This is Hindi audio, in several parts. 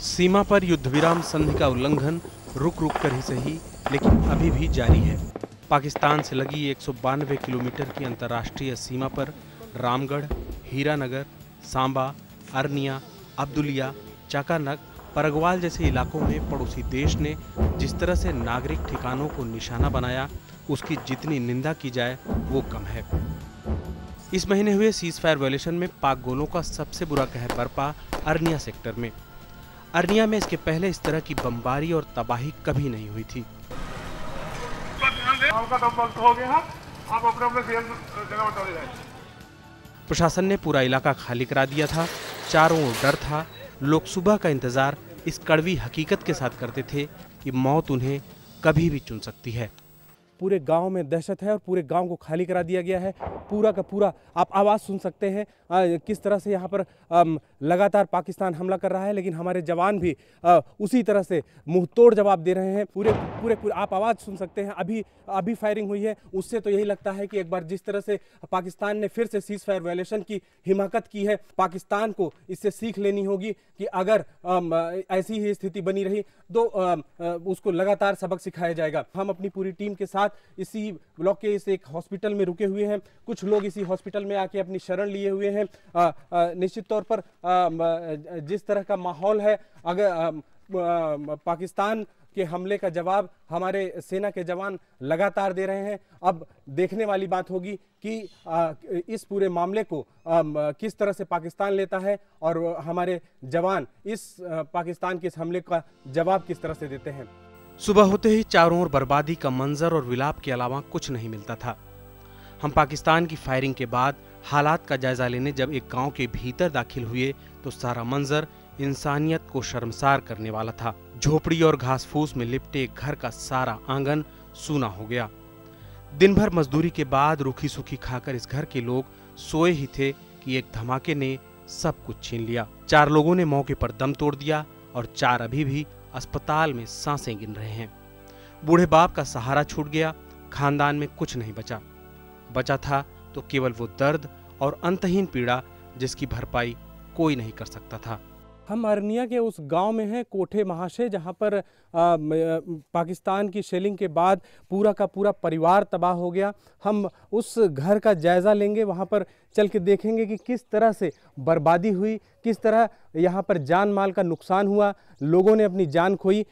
सीमा पर युद्धविराम संधि का उल्लंघन रुक रुक कर ही सही लेकिन अभी भी जारी है। पाकिस्तान से लगी 192 किलोमीटर की अंतर्राष्ट्रीय सीमा पर रामगढ़, हीरानगर, सांबा, अरनिया, अब्दुलिया, चाकानक, परगवाल जैसे इलाकों में पड़ोसी देश ने जिस तरह से नागरिक ठिकानों को निशाना बनाया, उसकी जितनी निंदा की जाए वो कम है। इस महीने हुए सीज फायर वायलेशन में पाक गोलों का सबसे बुरा कहर बरपा अरनिया सेक्टर में। अरनिया में इसके पहले इस तरह की बमबारी और तबाही कभी नहीं हुई थी। प्रशासन ने पूरा इलाका खाली करा दिया था। चारों ओर डर था। लोग सुबह का इंतजार इस कड़वी हकीकत के साथ करते थे कि मौत उन्हें कभी भी चुन सकती है। पूरे गांव में दहशत है और पूरे गांव को खाली करा दिया गया है। पूरा का पूरा आप आवाज़ सुन सकते हैं किस तरह से यहाँ पर लगातार पाकिस्तान हमला कर रहा है, लेकिन हमारे जवान भी उसी तरह से मुंहतोड़ जवाब दे रहे हैं। पूरे आप आवाज़ सुन सकते हैं। अभी फायरिंग हुई है। उससे तो यही लगता है कि एक बार जिस तरह से पाकिस्तान ने फिर से सीज फायर वायलेशन की हिमाकत की है, पाकिस्तान को इससे सीख लेनी होगी कि अगर ऐसी ही स्थिति बनी रही तो उसको लगातार सबक सिखाया जाएगा। हम अपनी पूरी टीम के साथ इसी ब्लॉक के इस एक हॉस्पिटल में रुके हुए हैं। कुछ लोग इसी हॉस्पिटल में आके अपनी शरण लिए हुए हैं। निश्चित तौर पर जिस तरह का माहौल है, अगर पाकिस्तान के हमले का जवाब हमारे सेना के जवान लगातार दे रहे हैं। अब देखने वाली बात होगी कि इस पूरे मामले को किस तरह से पाकिस्तान लेता है और हमारे जवान इस पाकिस्तान के इस हमले का जवाब किस तरह से देते हैं। सुबह होते ही चारों ओर बर्बादी का मंजर और विलाप के अलावा कुछ नहीं मिलता था। हम पाकिस्तान की फायरिंग के बाद हालात का जायजा लेने जब एक गांव के भीतर दाखिल हुए तो सारा मंजर इंसानियत को शर्मसार करने वाला था। झोपड़ी और घास फूस में लिपटे एक घर का सारा आंगन सूना हो गया। दिन भर मजदूरी के बाद रूखी सूखी खाकर इस घर के लोग सोए ही थे कि एक धमाके ने सब कुछ छीन लिया। 4 लोगों ने मौके पर दम तोड़ दिया और 4 अभी भी अस्पताल में सांसें गिन रहे हैं। बूढ़े बाप का सहारा छूट गया। खानदान में कुछ नहीं बचा था तो केवल वो दर्द और अंतहीन पीड़ा जिसकी भरपाई कोई नहीं कर सकता था। हम अरनिया के उस गांव में हैं, कोठे महाशय, जहां पर पाकिस्तान की शेलिंग के बाद पूरा का पूरा परिवार तबाह हो गया। हम उस घर का जायजा लेंगे, वहां पर चल के देखेंगे कि किस तरह से बर्बादी हुई, किस तरह यहाँ पर जान माल का नुकसान हुआ, लोगों ने अपनी जान खोई।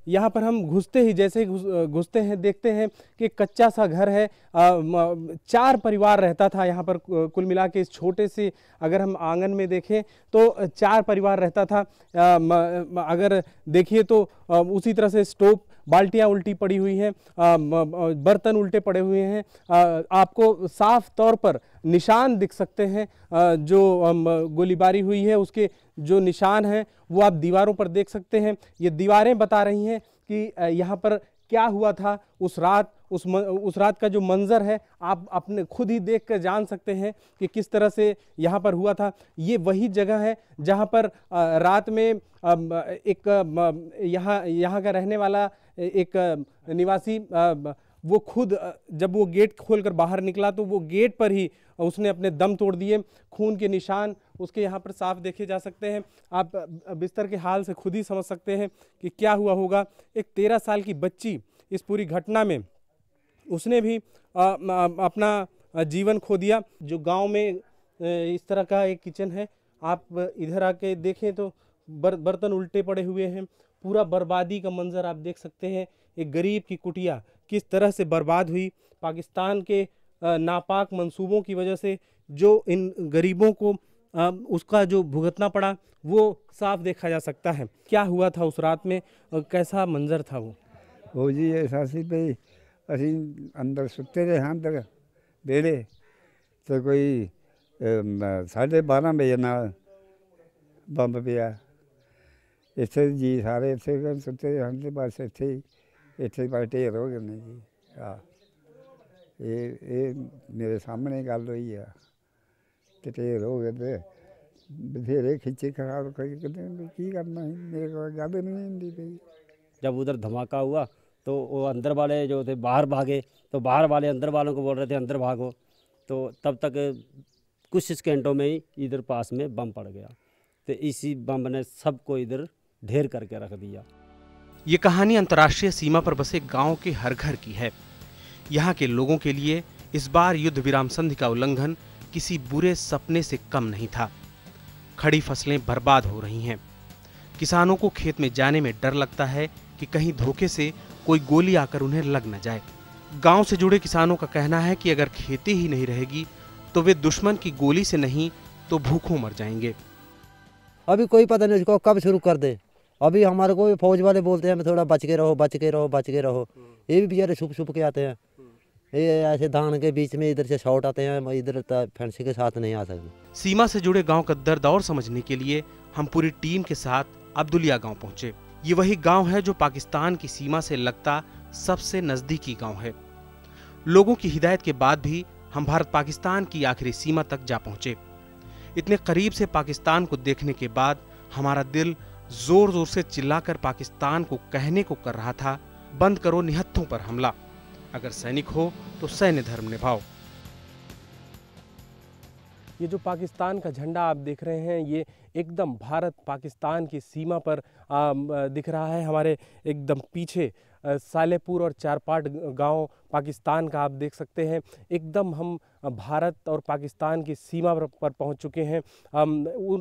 यहाँ पर हम घुसते ही जैसे घुसते हैं देखते हैं कि कच्चा सा घर है। 4 परिवार रहता था यहाँ पर। कुल मिला के इस छोटे से अगर हम आंगन में देखें तो 4 परिवार रहता था। अगर देखिए तो उसी तरह से स्टोव, बाल्टियां उल्टी पड़ी हुई हैं, बर्तन उल्टे पड़े हुए हैं। आपको साफ तौर पर निशान दिख सकते हैं। जो गोलीबारी हुई है उसके जो निशान हैं वो आप दीवारों पर देख सकते हैं। ये दीवारें बता रही हैं कि यहाँ पर क्या हुआ था उस रात। उस रात का जो मंजर है आप अपने खुद ही देख कर जान सकते हैं कि किस तरह से यहाँ पर हुआ था। ये वही जगह है जहाँ पर रात में एक यहाँ का रहने वाला एक निवासी वो खुद जब वो गेट खोलकर बाहर निकला तो वो गेट पर ही उसने अपने दम तोड़ दिए। खून के निशान उसके यहाँ पर साफ देखे जा सकते हैं। आप बिस्तर के हाल से खुद ही समझ सकते हैं कि क्या हुआ होगा। एक 13 साल की बच्ची इस पूरी घटना में उसने भी अपना जीवन खो दिया। जो गांव में इस तरह का एक किचन है, आप इधर आके देखें तो बर्तन उल्टे पड़े हुए हैं। पूरा बर्बादी का मंजर आप देख सकते हैं। एक गरीब की कुटिया किस तरह से बर्बाद हुई। पाकिस्तान के नापाक मंसूबों की वजह से जो इन गरीबों को उसका जो भुगतना पड़ा वो साफ देखा जा सकता है। क्या हुआ था उस रात में, कैसा मंजर था वो जी ऐसा सी पे ਅਸੀਂ अंदर सुते रहे हाँ अंदर बेड़े तो कोई 12:30 बजे ਨਾਲ ਬੰਬ ਪਿਆ। ਇੱਥੇ ਜੀ ਸਾਰੇ ਇੱਥੇ ਸੁੱਤੇ ਰਹੇ ਹਨ ਤੇ ਬਸ ਇੱਥੇ ਬਸ ਢੇਰ ਹੋ ਗਏ ਨੇ ਜੀ। ਇਹ ਮੇਰੇ ਸਾਹਮਣੇ ਗੱਲ ਹੋਈ ਆ ਤੇ ਢੇਰ ਹੋ ਗਏ ਤੇ बथेरे खिंचे खराब की करना है, मेरे को याद नहीं हिंदी पे। जब उधर धमाका हुआ तो वो अंदर वाले जो थे बाहर भागे, तो बाहर वाले अंदर वालों को बोल रहे थे अंदर भागो। तो तब तक कुछ सेकंडों में ही इधर पास में बम पड़ गया। तो इसी बम ने सबको इधर ढेर करके रख दिया। ये कहानी अंतर्राष्ट्रीय सीमा पर बसे गांव के हर घर की है। यहाँ के लोगों के लिए इस बार युद्ध विराम संधि का उल्लंघन किसी बुरे सपने से कम नहीं था। खड़ी फसलें बर्बाद हो रही हैं। किसानों को खेत में जाने में डर लगता है कि कहीं धोखे से कोई गोली आकर उन्हें लग न जाए। गांव से जुड़े किसानों का कहना है कि अगर खेती ही नहीं रहेगी तो वे दुश्मन की गोली से नहीं तो भूखों मर जाएंगे। अभी कोई पता नहीं इसको कब शुरू कर दे। अभी हमारे को फौज वाले बोलते हैं थोड़ा बच के रहो, बच के रहो, बच के रहो। ये भी बेचारे छुप छुप के आते हैं। ये ऐसे धान के बीच में इधर से शॉट आते हैं, इधर फैंसी के साथ नहीं आ सकते। सीमा से जुड़े गांव का दर्द और समझने के लिए हम पूरी टीम के साथ अब्दुलिया गांव पहुंचे। ये वही गांव है जो पाकिस्तान की सीमा से लगता सबसे नजदीकी गांव है। लोगों की हिदायत के बाद भी हम भारत पाकिस्तान की आखिरी सीमा तक जा पहुंचे। इतने करीब से पाकिस्तान को देखने के बाद हमारा दिल जोर जोर से चिल्लाकर पाकिस्तान को कहने को कर रहा था, बंद करो निहत्थों पर हमला, अगर सैनिक हो तो सैन्य धर्म निभाओ। ये जो पाकिस्तान का झंडा आप देख रहे हैं, ये एकदम भारत पाकिस्तान की सीमा पर दिख रहा है। हमारे एकदम पीछे सालेपुर और चारपाट गांव पाकिस्तान का आप देख सकते हैं। एकदम हम भारत और पाकिस्तान की सीमा पर पहुंच चुके हैं।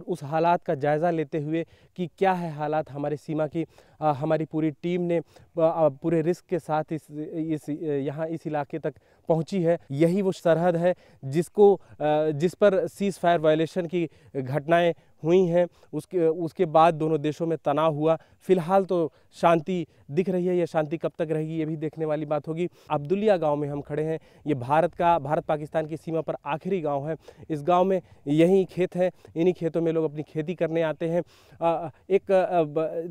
उस हालात का जायज़ा लेते हुए कि क्या है हालात हमारी सीमा की, हमारी पूरी टीम ने पूरे रिस्क के साथ इस इलाके तक पहुंची है। यही वो सरहद है जिस पर सीज़ फायर वायलेशन की घटनाएं हुई हैं। उसके बाद दोनों देशों में तनाव हुआ। फिलहाल तो शांति दिख रही है। यह शांति कब तक रहेगी ये भी देखने वाली बात होगी। अब्दुलिया गांव में हम खड़े हैं। ये भारत पाकिस्तान की सीमा पर आखिरी गांव है। इस गांव में यही खेत है, इन्हीं खेतों में लोग अपनी खेती करने आते हैं।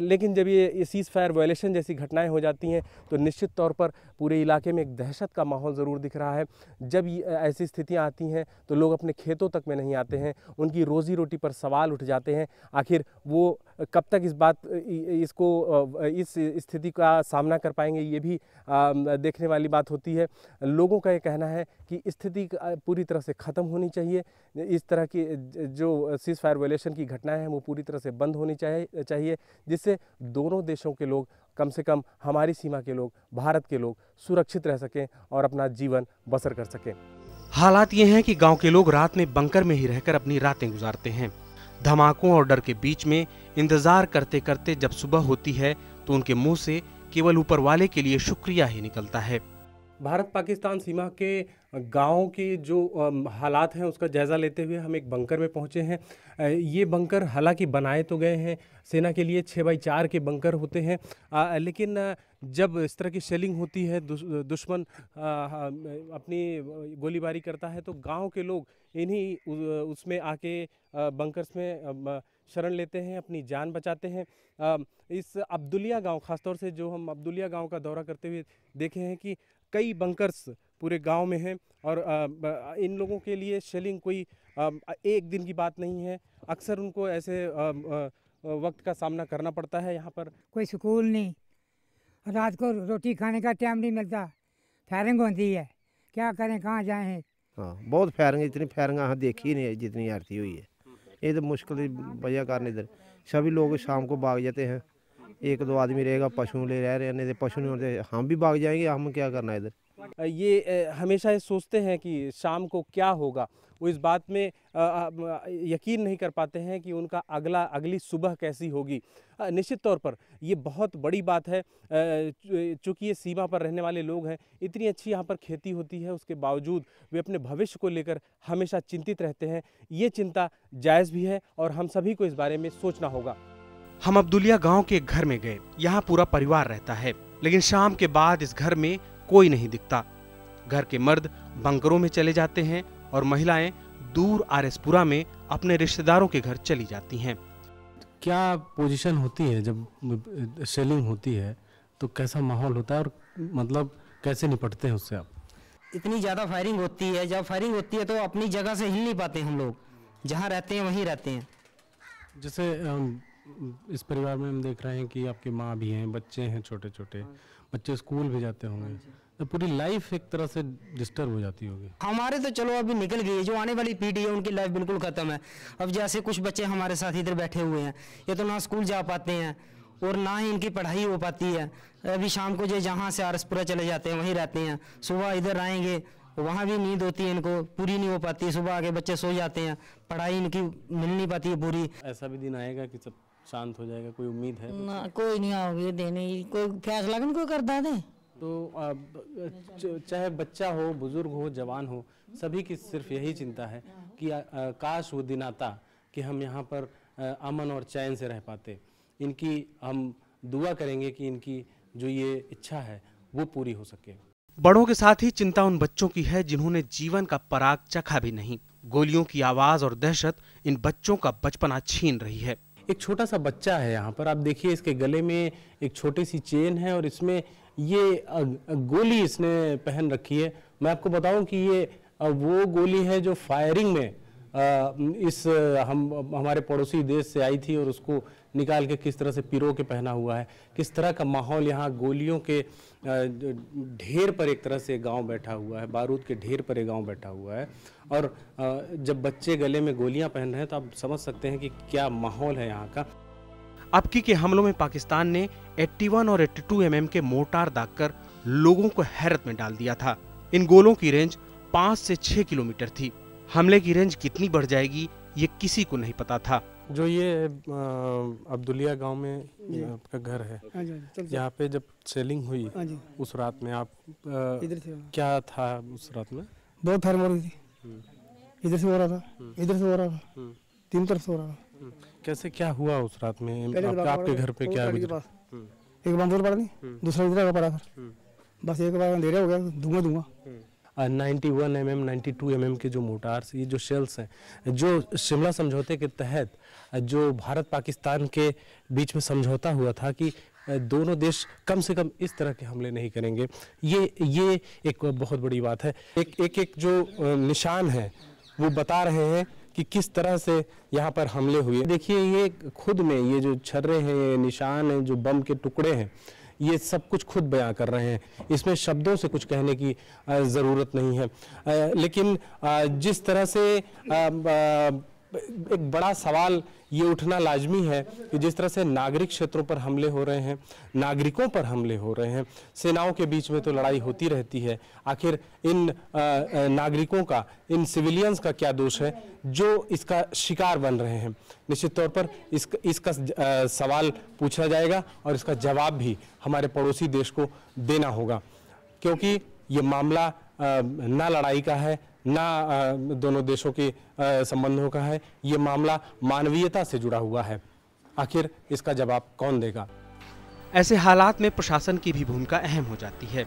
लेकिन जब ये सीज़ फायर वायलेशन जैसी घटनाएं हो जाती हैं तो निश्चित तौर पर पूरे इलाके में एक दहशत का माहौल ज़रूर दिख रहा है। जब ऐसी स्थितियाँ आती हैं तो लोग अपने खेतों तक में नहीं आते हैं, उनकी रोज़ी रोटी पर सवाल उठ जाते हैं। आखिर वो कब तक इस स्थिति का सामना कर पाएंगे, ये भी देखने वाली बात होती है। लोगों का ये कहना है कि स्थिति पूरी तरह से ख़त्म होनी चाहिए। इस तरह की जो सीज़ फायर वायलेशन की घटनाएं हैं वो पूरी तरह से बंद होनी चाहिए, जिससे दोनों देशों के लोग, कम से कम हमारी सीमा के लोग, भारत के लोग सुरक्षित रह सकें और अपना जीवन बसर कर सकें। हालात ये हैं कि गांव के लोग रात में बंकर में ही रहकर अपनी रातें गुजारते हैं। धमाकों और डर के बीच में इंतजार करते करते जब सुबह होती है तो उनके मुंह से केवल ऊपर वाले के लिए शुक्रिया ही निकलता है। भारत पाकिस्तान सीमा के गाँव के जो हालात हैं उसका जायज़ा लेते हुए हम एक बंकर में पहुंचे हैं। ये बंकर हालांकि बनाए तो गए हैं सेना के लिए, 6x4 के बंकर होते हैं, लेकिन जब इस तरह की शेलिंग होती है, दुश्मन अपनी गोलीबारी करता है तो गांव के लोग इन्हीं उसमें आके बंकर्स में शरण लेते हैं, अपनी जान बचाते हैं। इस अब्दुलिया गांव, ख़ासतौर से जो हम अब्दुलिया गांव का दौरा करते हुए देखे हैं कि कई बंकर्स पूरे गांव में हैं और इन लोगों के लिए शेलिंग कोई एक दिन की बात नहीं है। अक्सर उनको ऐसे वक्त का सामना करना पड़ता है। यहाँ पर कोई स्कूल नहीं, रात को रोटी खाने का टाइम नहीं मिलता, फायरिंग होती है, क्या करें, कहाँ जाएं। हाँ, बहुत फायरिंग, इतनी फायरिंग यहाँ देखी नहीं जितनी आरती हुई है। ये तो मुश्किल वजह कारण इधर सभी लोग शाम को भाग जाते हैं। एक दो आदमी रहेगा, पशु ले रह रहे हैं, नहीं पशु नहीं होते, हम भी भाग जाएंगे, हम क्या करना है इधर। ये हमेशा ये सोचते हैं कि शाम को क्या होगा, वो इस बात में यकीन नहीं कर पाते हैं कि उनका अगली सुबह कैसी होगी। निश्चित तौर पर ये बहुत बड़ी बात है। चूँकि ये सीमा पर रहने वाले लोग हैं, इतनी अच्छी यहाँ पर खेती होती है, उसके बावजूद वे अपने भविष्य को लेकर हमेशा चिंतित रहते हैं। ये चिंता जायज़ भी है और हम सभी को इस बारे में सोचना होगा। हम अब्दुलिया गांव के एक घर में गए। यहाँ पूरा परिवार रहता है, लेकिन शाम के बाद इस घर में कोई नहीं दिखता। घर के मर्द बंकरों में चले जाते हैं और महिलाएं दूर आरएसपुरा में अपने रिश्तेदारों के घर चली जाती हैं। क्या पोजीशन होती है जब शेलिंग होती है तो कैसा माहौल होता है और मतलब कैसे निपटते हैं उससे आप? इतनी ज़्यादा फायरिंग होती है, जब फायरिंग होती है तो अपनी जगह से हिल नहीं पाते हम लोग, जहाँ रहते हैं वहीं रहते हैं। जैसे इस परिवार में हम देख रहे हैं कि आपकी माँ भी हैं, बच्चे हैं, छोटे छोटे बच्चे स्कूल भी जाते होंगे, तो पूरी लाइफ एक तरह से डिस्टर्ब हो जाती होगी। हमारे तो चलो अभी निकल गई है, जो आने वाली पीढ़ी है उनकी लाइफ बिल्कुल ख़त्म है। अब जैसे कुछ बच्चे हमारे साथ इधर बैठे हुए हैं, ये तो ना स्कूल जा पाते हैं और ना ही इनकी पढ़ाई हो पाती है। अभी शाम को जो जहाँ से आरसपुरा चले जाते हैं वहीं रहते हैं, सुबह इधर आएंगे वहाँ भी नींद होती है इनको, पूरी नहीं हो पाती। सुबह आके बच्चे सो जाते हैं, पढ़ाई इनकी मिल नहीं पाती है पूरी। ऐसा भी दिन आएगा कि सब शांत हो जाएगा, कोई उम्मीद है? ना कोई नहीं आओगे देने, कोई फैसला भी कोई करता है। तो चाहे बच्चा हो, बुजुर्ग हो, जवान हो, सभी की सिर्फ यही चिंता है कि काश वो दिन आता कि हम यहाँ पर अमन और चैन से रह पाते। इनकी हम दुआ करेंगे कि इनकी जो ये इच्छा है वो पूरी हो सके। बड़ों के साथ ही चिंता उन बच्चों की है जिन्होंने जीवन का पराग चखा भी नहीं। गोलियों की आवाज और दहशत इन बच्चों का बचपना छीन रही है। एक छोटा सा बच्चा है यहाँ पर, आप देखिए इसके गले में एक छोटी सी चेन है और इसमें ये गोली इसने पहन रखी है। मैं आपको बताऊं कि ये वो गोली है जो फायरिंग में हमारे पड़ोसी देश से आई थी और उसको निकाल के किस तरह से पिरो के पहना हुआ है। किस तरह का माहौल यहाँ गोलियों के ढेर पर एक तरह से गांव बैठा हुआ है, बारूद के ढेर पर एक गांव बैठा हुआ है। और जब बच्चे गले में गोलियां पहन रहे हैं तो आप समझ सकते हैं कि क्या माहौल है यहाँ का। अबकी के हमलों में पाकिस्तान ने 81 और 82 mm के मोर्टार दागकर लोगों को हैरत में डाल दिया था। इन गोलों की रेंज 5 से 6 किलोमीटर थी। हमले की रेंज कितनी बढ़ जाएगी ये किसी को नहीं पता था। जो ये अब्दुलिया गांव में आपका घर है, यहाँ पे जब सेलिंग हुई उस रात में आप क्या था उस रात में? बहुत फायर मारी थी, इधर से हो रहा था, इधर से हो रहा था, तीन तरफ से हो रहा था। कैसे क्या हुआ उस रात में? आपके घर पे क्या गुजरा? एक बम पड़ा नहीं, दूसरा इधर पड़ा था, बस एक बार अंधेरा हो गया, धुआं धुआं। 91 mm 92 mm के जो मोटार्स, ये जो शेल्स हैं, जो शिमला समझौते के तहत जो भारत पाकिस्तान के बीच में समझौता हुआ था कि दोनों देश कम से कम इस तरह के हमले नहीं करेंगे, ये एक बहुत बड़ी बात है। एक जो निशान है वो बता रहे हैं कि किस तरह से यहाँ पर हमले हुए। देखिए ये खुद में ये जो छर्रे हैं, ये निशान हैं, जो बम के टुकड़े हैं, ये सब कुछ खुद बयां कर रहे हैं। इसमें शब्दों से कुछ कहने की ज़रूरत नहीं है। लेकिन जिस तरह से एक बड़ा सवाल ये उठना लाजमी है कि जिस तरह से नागरिक क्षेत्रों पर हमले हो रहे हैं, नागरिकों पर हमले हो रहे हैं, सेनाओं के बीच में तो लड़ाई होती रहती है, आखिर इन नागरिकों का, इन सिविलियंस का क्या दोष है जो इसका शिकार बन रहे हैं? निश्चित तौर पर इसका सवाल पूछा जाएगा और इसका जवाब भी हमारे पड़ोसी देश को देना होगा, क्योंकि ये मामला ना लड़ाई का है, ना दोनों देशों के संबंधों का है, ये मामला मानवीयता से जुड़ा हुआ है। आखिर इसका जवाब कौन देगा? ऐसे हालात में प्रशासन की भी भूमिका अहम हो जाती है।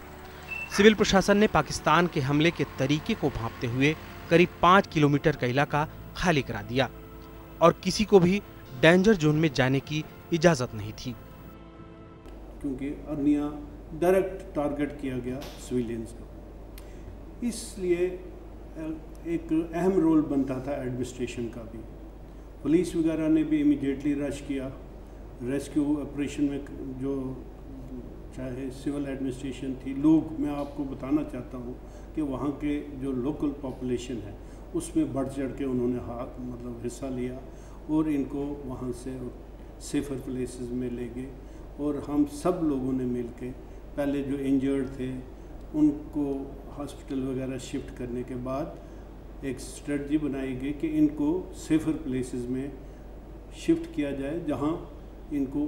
सिविल प्रशासन ने पाकिस्तान के हमले के तरीके को भांपते हुए करीब 5 किलोमीटर का इलाका खाली करा दिया और किसी को भी डेंजर जोन में जाने की इजाजत नहीं थी, क्योंकि अर्निया डायरेक्ट टारगेट किया गया सिविलियंस का। इसलिए एक अहम रोल बनता था एडमिनिस्ट्रेशन का भी। पुलिस वगैरह ने भी इमीडिएटली रश किया रेस्क्यू ऑपरेशन में, जो चाहे सिविल एडमिनिस्ट्रेशन थी, लोग, मैं आपको बताना चाहता हूँ कि वहाँ के जो लोकल पॉपुलेशन है उसमें बढ़ चढ़ के उन्होंने हिस्सा लिया और इनको वहाँ से सेफर प्लेसेस में ले गए। और हम सब लोगों ने मिल के पहले जो इंजर्ड थे उनको हॉस्पिटल वगैरह शिफ्ट करने के बाद एक स्ट्रेटजी बनाई गई कि इनको सेफर प्लेसेस में शिफ्ट किया जाए जहां इनको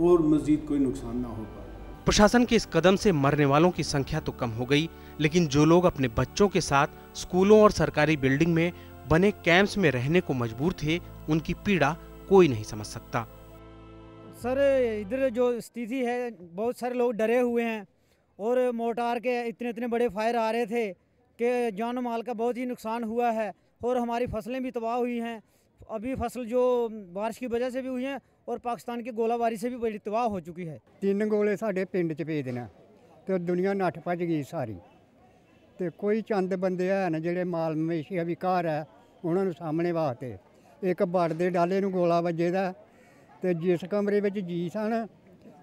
और मज़ीद कोई नुकसान ना हो पाए। प्रशासन के इस कदम से मरने वालों की संख्या तो कम हो गई, लेकिन जो लोग अपने बच्चों के साथ स्कूलों और सरकारी बिल्डिंग में बने कैंप्स में रहने को मजबूर थे, उनकी पीड़ा कोई नहीं समझ सकता। सर इधर जो स्थिति है, बहुत सारे लोग डरे हुए हैं और मोर्टार के इतने बड़े फायर आ रहे थे कि जान माल का बहुत ही नुकसान हुआ है और हमारी फसलें भी तबाह हुई हैं। अभी फसल जो बारिश की वजह से भी हुई हैं और पाकिस्तान की गोलाबारी से भी बड़ी तबाह हो चुकी है। 3 गोले साढ़े पिंड च भेज देना तो दुनिया नट्ठ भज गई सारी, तो कोई चंद बंदे है ना ਜਿਹੜੇ माल मवेशी अभिकार है उन्होंने सामने वास्ते। एक बड़ दे डाले नूं गोला वजे दा ते जिस कमरे में जी सन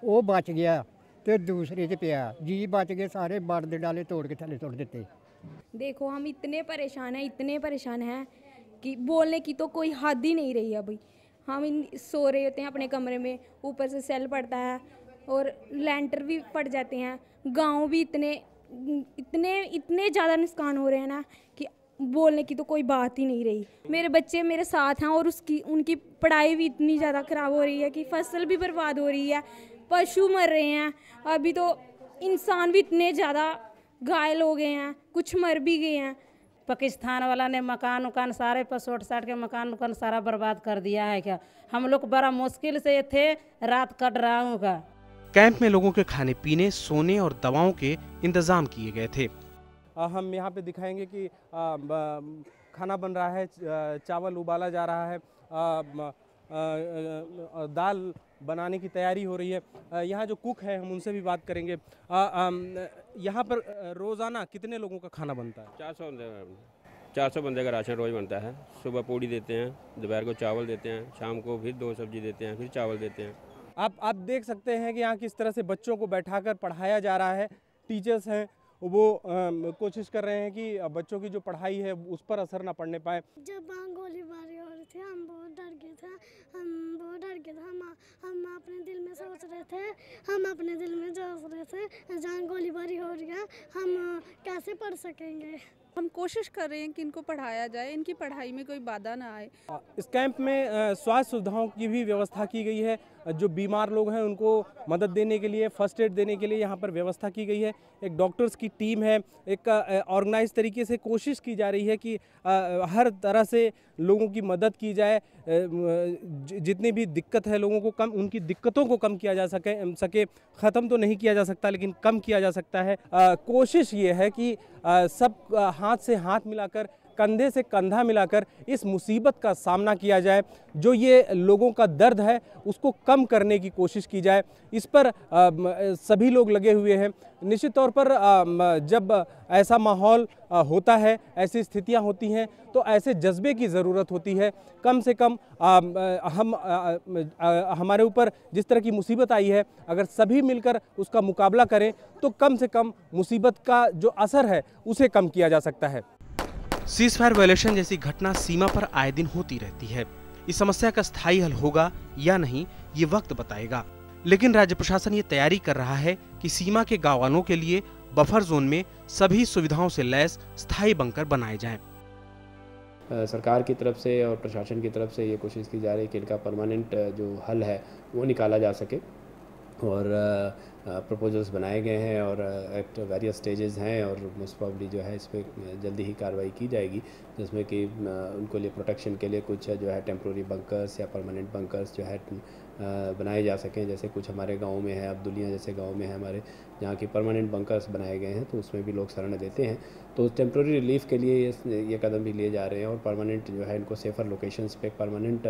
वो बच गया तो दूसरे च पिया, जी बच गए, सारे बड़ दे डाले तोड़ के थले सुट दिते। देखो हम इतने परेशान हैं कि बोलने की तो कोई हद ही नहीं रही है भाई। हम सो रहे होते हैं अपने कमरे में, ऊपर से सेल पड़ता है और लेंटर भी पड़ जाते हैं। गांव भी इतने ज़्यादा नुकसान हो रहे हैं ना कि बोलने की तो कोई बात ही नहीं रही। मेरे बच्चे मेरे साथ हैं और उनकी पढ़ाई भी इतनी ज़्यादा ख़राब हो रही है कि फसल भी बर्बाद हो रही है, पशु मर रहे हैं, अभी तो इंसान भी इतने ज़्यादा घायल हो गए हैं, कुछ मर भी गए हैं। पाकिस्तान वाला ने मकान उकान सारे पसोट साट के मकान उकान सारा बर्बाद कर दिया है। क्या हम लोग बड़ा मुश्किल से थे, रात कट रहा हूँ का। कैंप में लोगों के खाने पीने, सोने और दवाओं के इंतजाम किए गए थे। हम यहाँ पे दिखाएंगे कि खाना बन रहा है, चावल उबाला जा रहा है, दाल बनाने की तैयारी हो रही है। यहाँ जो कुक है हम उनसे भी बात करेंगे। यहाँ पर रोज़ाना कितने लोगों का खाना बनता है? 400 बंदे का राशन रोज़ बनता है। सुबह पूड़ी देते हैं, दोपहर को चावल देते हैं, शाम को फिर 2 सब्जी देते हैं, फिर चावल देते हैं। आप देख सकते हैं कि यहाँ किस तरह से बच्चों को बैठाकर पढ़ाया जा रहा है। टीचर्स हैं वो कोशिश कर रहे हैं कि बच्चों की जो पढ़ाई है उस पर असर ना पड़ने पाए। जब वहाँ गोलीबारी हो रही थी हम बहुत डर गए थे, हम अपने दिल में सोच रहे थे जहाँ गोलीबारी हो रही है हम कैसे पढ़ सकेंगे। हम कोशिश कर रहे हैं कि इनको पढ़ाया जाए, इनकी पढ़ाई में कोई बाधा ना आए। इस कैंप में स्वास्थ्य सुविधाओं की भी व्यवस्था की गई है। जो बीमार लोग हैं उनको मदद देने के लिए, फर्स्ट एड देने के लिए यहाँ पर व्यवस्था की गई है। एक डॉक्टर्स की टीम है, एक ऑर्गेनाइज तरीके से कोशिश की जा रही है कि हर तरह से लोगों की मदद की जाए। जितनी भी दिक्कत है लोगों को कम, उनकी दिक्कतों को कम किया जा सके। ख़त्म तो नहीं किया जा सकता लेकिन कम किया जा सकता है। कोशिश ये है कि सब हाथ से हाथ मिलाकर, कंधे से कंधा मिलाकर इस मुसीबत का सामना किया जाए। जो ये लोगों का दर्द है उसको कम करने की कोशिश की जाए। इस पर सभी लोग लगे हुए हैं। निश्चित तौर पर जब ऐसा माहौल होता है, ऐसी स्थितियां होती हैं तो ऐसे जज्बे की ज़रूरत होती है। कम से कम हमारे ऊपर जिस तरह की मुसीबत आई है, अगर सभी मिलकर उसका मुकाबला करें तो कम से कम मुसीबत का जो असर है उसे कम किया जा सकता है। सीज़फायर वायलेशन जैसी घटना सीमा पर आए दिन होती रहती है। इस समस्या का स्थायी हल होगा या नहीं ये वक्त बताएगा, लेकिन राज्य प्रशासन ये तैयारी कर रहा है कि सीमा के गांववालों के लिए बफर जोन में सभी सुविधाओं से लैस स्थायी बंकर बनाए जाएं। सरकार की तरफ से और प्रशासन की तरफ से ये कोशिश की जा रही है कि इनका परमानेंट जो हल है वो निकाला जा सके और प्रपोजल्स बनाए गए हैं और एट वेरियस स्टेजेस हैं और मोस्ट प्रॉब्ली जो है इस पर जल्दी ही कार्रवाई की जाएगी, जिसमें कि उनको लिए प्रोटेक्शन के लिए कुछ जो है टेम्प्रोरी बंकर्स या परमानेंट बंकर्स जो है बनाए जा सकें। जैसे कुछ हमारे गांव में है, अब्दुलिया जैसे गांव में है हमारे, जहाँ की परमानेंट बंकर्स बनाए गए हैं तो उसमें भी लोग शरण देते हैं। तो टेम्प्रोरी रिलीफ के लिए ये कदम भी लिए जा रहे हैं और परमानेंट जो है इनको सेफ़र लोकेशंस पे परमानेंट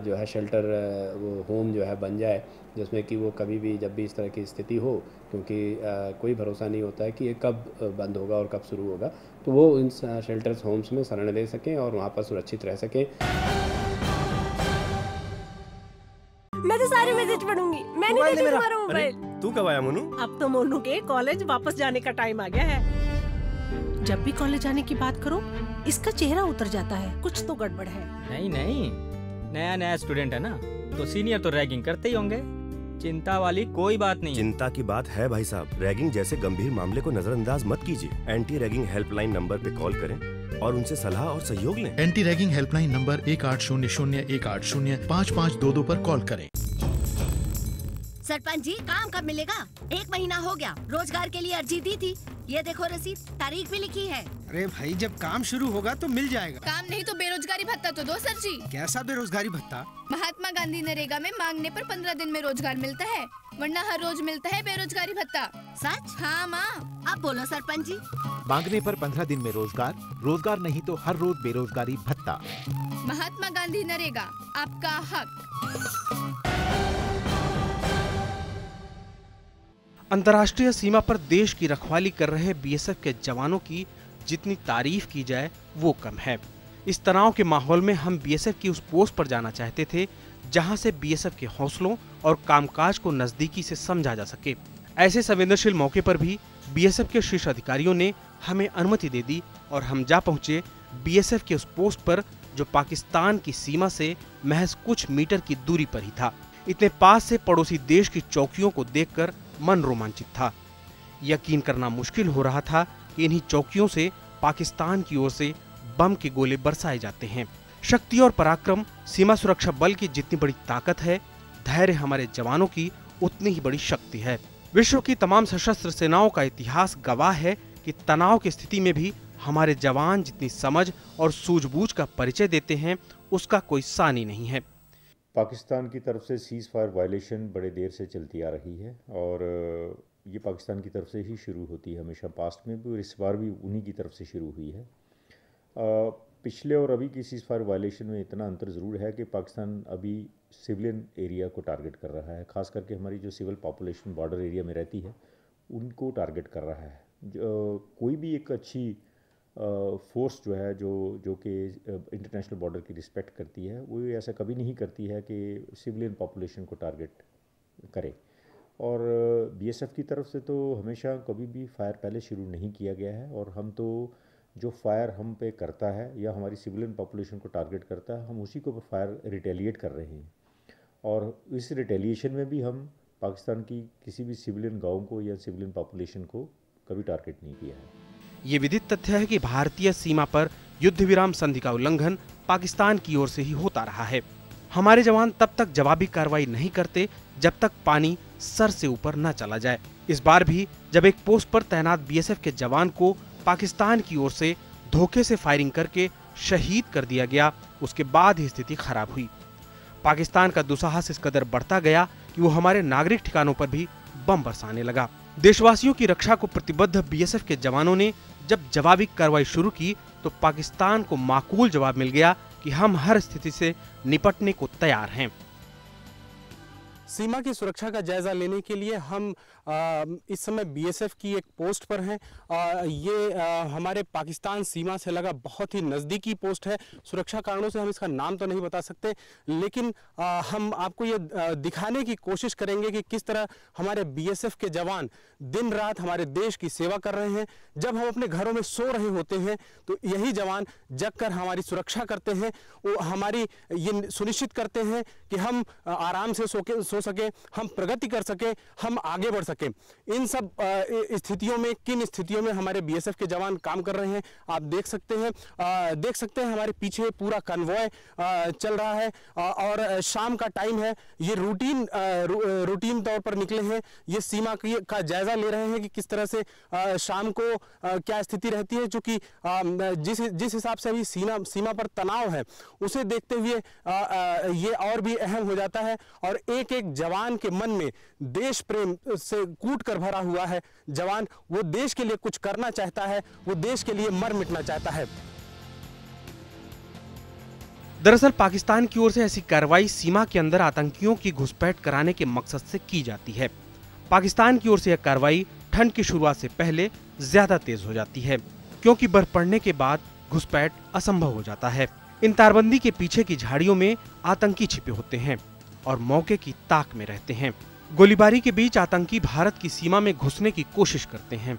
जो है शेल्टर वो होम जो है बन जाए, जिसमें कि वो कभी भी जब भी इस तरह की स्थिति हो, क्योंकि कोई भरोसा नहीं होता है कि ये कब बंद होगा और कब शुरू होगा, तो वो इन शेल्टर्स होम्स में शरण ले सकें और वहाँ पर सुरक्षित रह सकें। मैं तो सारे मैसेज पढ़ूंगी, मैं नहीं देखूंगी तुम्हारा मोबाइल। तू कब आया मोनू? अब तो मोनू के कॉलेज वापस जाने का टाइम आ गया है। जब भी कॉलेज जाने की बात करो इसका चेहरा उतर जाता है, कुछ तो गड़बड़ है। नहीं नहीं, नया स्टूडेंट है ना, तो सीनियर तो रैगिंग करते ही होंगे, चिंता वाली कोई बात नहीं। चिंता की बात है भाई साहब, रैगिंग जैसे गंभीर मामले को नजरअंदाज मत कीजिए। एंटी रैगिंग हेल्पलाइन नंबर पे कॉल करें और उनसे सलाह और सहयोग लें। एंटी रैगिंग हेल्पलाइन नंबर 1800-180-5522 पर कॉल करें। सरपंच जी, काम कब मिलेगा? 1 महीना हो गया, रोजगार के लिए अर्जी दी थी, ये देखो रसीद, तारीख भी लिखी है। अरे भाई, जब काम शुरू होगा तो मिल जाएगा। काम नहीं तो बेरोजगारी भत्ता तो दो सर जी। कैसा बेरोजगारी भत्ता? महात्मा गांधी नरेगा में मांगने पर 15 दिन में रोजगार मिलता है, वरना हर रोज मिलता है बेरोजगारी भत्ता। सच? हाँ माँ। अब बोलो सरपंच जी। मांगने पर 15 दिन में रोजगार, रोजगार नहीं तो हर रोज बेरोजगारी भत्ता। महात्मा गांधी नरेगा, आपका हक। अंतर्राष्ट्रीय सीमा पर देश की रखवाली कर रहे बीएसएफ के जवानों की जितनी तारीफ की जाए वो कम है। इस तनाव के माहौल में हम बीएसएफ की उस पोस्ट पर जाना चाहते थे जहां से बीएसएफ के हौसलों और कामकाज को नजदीकी से समझा जा सके। ऐसे संवेदनशील मौके पर भी बीएसएफ के शीर्ष अधिकारियों ने हमें अनुमति दे दी और हम जा पहुंचे बीएसएफ के उस पोस्ट पर जो पाकिस्तान की सीमा से महज कुछ मीटर की दूरी पर ही था। इतने पास से पड़ोसी देश की चौकियों को देखकर मन रोमांचित था। यकीन करना मुश्किल हो रहा था कि इन्हीं चौकियों से पाकिस्तान की ओर से बम के गोले बरसाए जाते हैं। शक्ति और पराक्रम सीमा सुरक्षा बल की जितनी बड़ी ताकत है, धैर्य हमारे जवानों की उतनी ही बड़ी शक्ति है। विश्व की तमाम सशस्त्र सेनाओं का इतिहास गवाह है कि तनाव की स्थिति में भी हमारे जवान जितनी समझ और सूझबूझ का परिचय देते हैं, उसका कोई सानी नहीं है। पाकिस्तान की तरफ से सीज़ फायर वायलेशन बड़े देर से चलती आ रही है और ये पाकिस्तान की तरफ से ही शुरू होती है, हमेशा पास्ट में भी और इस बार भी उन्हीं की तरफ से शुरू हुई है। पिछले और अभी की सीज़ फायर वायलेशन में इतना अंतर ज़रूर है कि पाकिस्तान अभी सिविलियन एरिया को टारगेट कर रहा है, ख़ास करके हमारी जो सिविल पॉपुलेशन बॉर्डर एरिया में रहती है उनको टारगेट कर रहा है। कोई भी एक अच्छी फोर्स जो है जो कि इंटरनेशनल बॉर्डर की रिस्पेक्ट करती है, वो ऐसा कभी नहीं करती है कि सिविलियन पॉपुलेशन को टारगेट करे। और बीएसएफ की तरफ से तो हमेशा कभी भी फायर पहले शुरू नहीं किया गया है और हम तो जो फायर हम पे करता है या हमारी सिविलियन पॉपुलेशन को टारगेट करता है, हम उसी को फायर रिटेलिएट कर रहे हैं। और इस रिटेलिएशन में भी हम पाकिस्तान की किसी भी सिविलियन गाँव को या सिविलियन पॉपुलेशन को कभी टारगेट नहीं किया है। ये विदित तथ्य है कि भारतीय सीमा पर युद्ध विराम संधि का उल्लंघन पाकिस्तान की ओर से ही होता रहा है। हमारे जवान तब तक जवाबी कार्रवाई नहीं करते जब तक पानी सर से ऊपर न चला जाए। इस बार भी जब एक पोस्ट पर तैनात बीएसएफ के जवान को पाकिस्तान की ओर से धोखे से फायरिंग करके शहीद कर दिया गया, उसके बाद ही स्थिति खराब हुई। पाकिस्तान का दुस्साहस इस कदर बढ़ता गया कि वो हमारे नागरिक ठिकानों पर भी बम बरसाने लगा। देशवासियों की रक्षा को प्रतिबद्ध बीएसएफ के जवानों ने जब जवाबी कार्रवाई शुरू की तो पाकिस्तान को माकूल जवाब मिल गया कि हम हर स्थिति से निपटने को तैयार हैं। सीमा की सुरक्षा का जायजा लेने के लिए हम इस समय बीएसएफ की एक पोस्ट पर हैं। ये हमारे पाकिस्तान सीमा से लगा बहुत ही नज़दीकी पोस्ट है। सुरक्षा कारणों से हम इसका नाम तो नहीं बता सकते, लेकिन हम आपको ये दिखाने की कोशिश करेंगे कि किस तरह हमारे बीएसएफ के जवान दिन रात हमारे देश की सेवा कर रहे हैं। जब हम अपने घरों में सो रहे होते हैं तो यही जवान जगकर हमारी सुरक्षा करते हैं। वो हमारी ये सुनिश्चित करते हैं कि हम आराम से सो सके, हम प्रगति कर सके, हम आगे बढ़ सके। इन सब स्थितियों में, किन स्थितियों में हमारे बीएसएफ के जवान काम कर रहे हैं आप देख सकते हैं। हमारे पीछे पूरा कन्वॉय चल रहा है और शाम का टाइम है। ये रूटीन तौर पर निकले हैं, ये सीमा का जायजा ले रहे हैं कि किस तरह से शाम को क्या स्थिति रहती है। चूंकि जिस हिसाब से अभी सीमा पर तनाव है, उसे देखते हुए ये और भी अहम हो जाता है और एक एक जवान के मन में देश प्रेम से कूट कर भरा हुआ है। जवान वो देश के लिए कुछ करना चाहता है, वो देश के लिए मर मिटना चाहता है। दरअसल पाकिस्तान की ओर से ऐसी कार्रवाई सीमा के अंदर आतंकियों की घुसपैठ कराने के मकसद से की जाती है। पाकिस्तान की ओर से यह कार्रवाई ठंड की शुरुआत से पहले ज्यादा तेज हो जाती है, क्योंकि बर्फ पड़ने के बाद घुसपैठ असंभव हो जाता है। इन तारबंदी के पीछे की झाड़ियों में आतंकी छिपे होते हैं और मौके की ताक में रहते हैं। गोलीबारी के बीच आतंकी भारत की सीमा में घुसने की कोशिश करते हैं,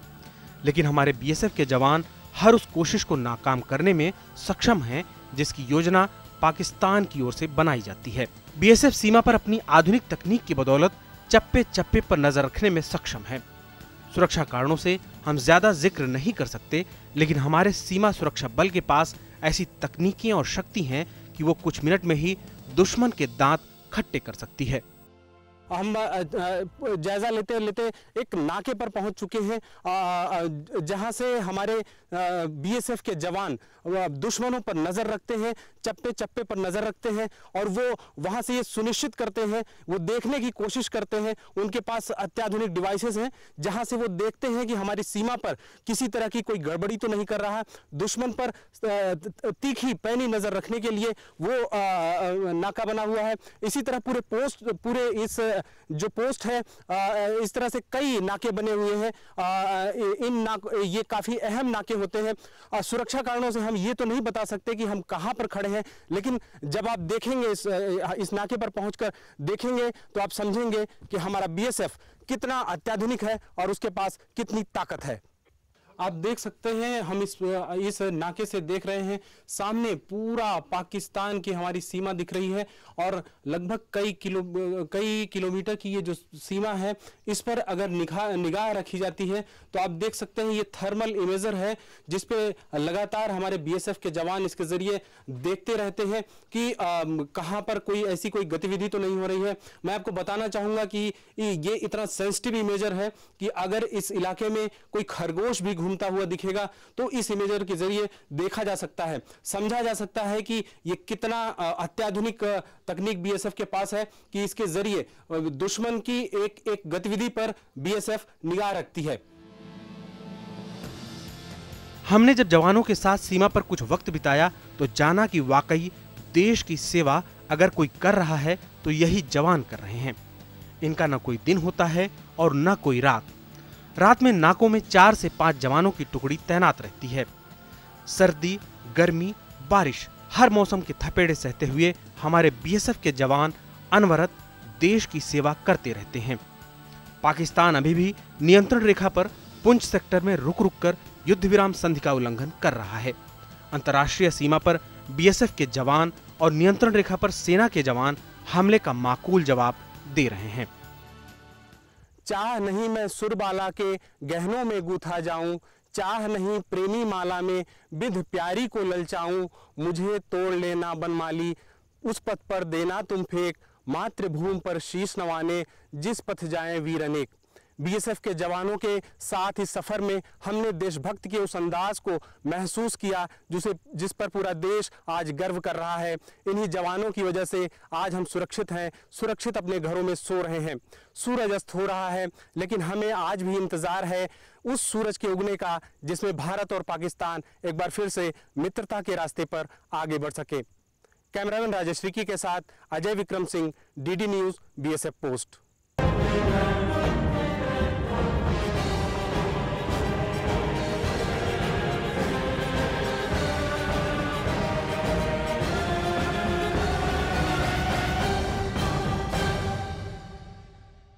लेकिन हमारे बीएसएफ के जवान हर उस कोशिश को नाकाम करने में सक्षम हैं जिसकी योजना पाकिस्तान की ओर से बनाई जाती है। बीएसएफ सीमा पर अपनी आधुनिक तकनीक की बदौलत चप्पे चप्पे पर नजर रखने में सक्षम है। सुरक्षा कारणों से हम ज्यादा जिक्र नहीं कर सकते, लेकिन हमारे सीमा सुरक्षा बल के पास ऐसी तकनीकें और शक्ति हैं कि वो कुछ मिनट में ही दुश्मन के दांत खट्टे कर सकती है। हम जायजा लेते लेते एक नाके पर पहुंच चुके हैं, जहां से हमारे बीएसएफ के जवान दुश्मनों पर नजर रखते हैं, चप्पे चप्पे पर नजर रखते हैं और वो वहां से ये सुनिश्चित करते हैं, वो देखने की कोशिश करते हैं। उनके पास अत्याधुनिक डिवाइसेस हैं, जहां से वो देखते हैं कि हमारी सीमा पर किसी तरह की कोई गड़बड़ी तो नहीं कर रहा। दुश्मन पर तीखी पैनी नजर रखने के लिए वो नाका बना हुआ है। इसी तरह पूरे इस जो पोस्ट है, इस तरह से कई नाके बने हुए हैं। ये काफी अहम नाके होते हैं। सुरक्षा कारणों से हम ये तो नहीं बता सकते कि हम कहां पर खड़े हैं, लेकिन जब आप देखेंगे इस नाके पर पहुंचकर देखेंगे तो आप समझेंगे कि हमारा बीएसएफ कितना अत्याधुनिक है और उसके पास कितनी ताकत है। आप देख सकते हैं, हम इस नाके से देख रहे हैं, सामने पूरा पाकिस्तान की हमारी सीमा दिख रही है और लगभग कई किलोमीटर की ये जो सीमा है, इस पर अगर निगाह रखी जाती है तो आप देख सकते हैं ये थर्मल इमेजर है, जिसपे लगातार हमारे बीएसएफ के जवान इसके जरिए देखते रहते हैं कि कहां पर ऐसी कोई गतिविधि तो नहीं हो रही है। मैं आपको बताना चाहूंगा कि ये इतना सेंसिटिव इमेजर है कि अगर इस इलाके में कोई खरगोश भी घूमता हुआ दिखेगा तो इस इमेजर के जरिए देखा जा सकता है, समझा जा सकता है कि ये कितना अत्याधुनिक तकनीक बीएसएफ के पास है कि इसके जरिए दुश्मन की एक गतिविधि पर बीएसएफ निगाह रखती है। हमने जब जवानों के साथ सीमा पर कुछ वक्त बिताया तो जाना कि वाकई देश की सेवा अगर कोई कर रहा है तो यही जवान कर रहे हैं। इनका न कोई दिन होता है और न कोई रात। रात में नाकों में 4 से 5 जवानों की टुकड़ी तैनात रहती है। सर्दी, गर्मी, बारिश, हर मौसम के थपेड़े सहते हुए हमारे बीएसएफ के जवान अनवरत देश की सेवा करते रहते हैं। पाकिस्तान अभी भी नियंत्रण रेखा पर पुंछ सेक्टर में रुक रुक कर युद्ध विराम संधि का उल्लंघन कर रहा है। अंतर्राष्ट्रीय सीमा पर बीएसएफ के जवान और नियंत्रण रेखा पर सेना के जवान हमले का माकूल जवाब दे रहे हैं। चाह नहीं मैं सुरबाला के गहनों में गूथा जाऊं, चाह नहीं प्रेमी माला में बिध प्यारी को ललचाऊं, मुझे तोड़ लेना बनमाली उस पथ पर देना तुम फेंक, मातृभूमि पर शीश नवाने जिस पथ जाएं वीर अनेक। बीएसएफ के जवानों के साथ इस सफर में हमने देशभक्ति के उस अंदाज को महसूस किया जिस पर पूरा देश आज गर्व कर रहा है। इन्हीं जवानों की वजह से आज हम सुरक्षित हैं, सुरक्षित अपने घरों में सो रहे हैं। सूरज अस्त हो रहा है, लेकिन हमें आज भी इंतजार है उस सूरज के उगने का जिसमें भारत और पाकिस्तान एक बार फिर से मित्रता के रास्ते पर आगे बढ़ सके। कैमरामैन राजेश रिकी के साथ Ajay Vikram Singh, DD news, BSF post.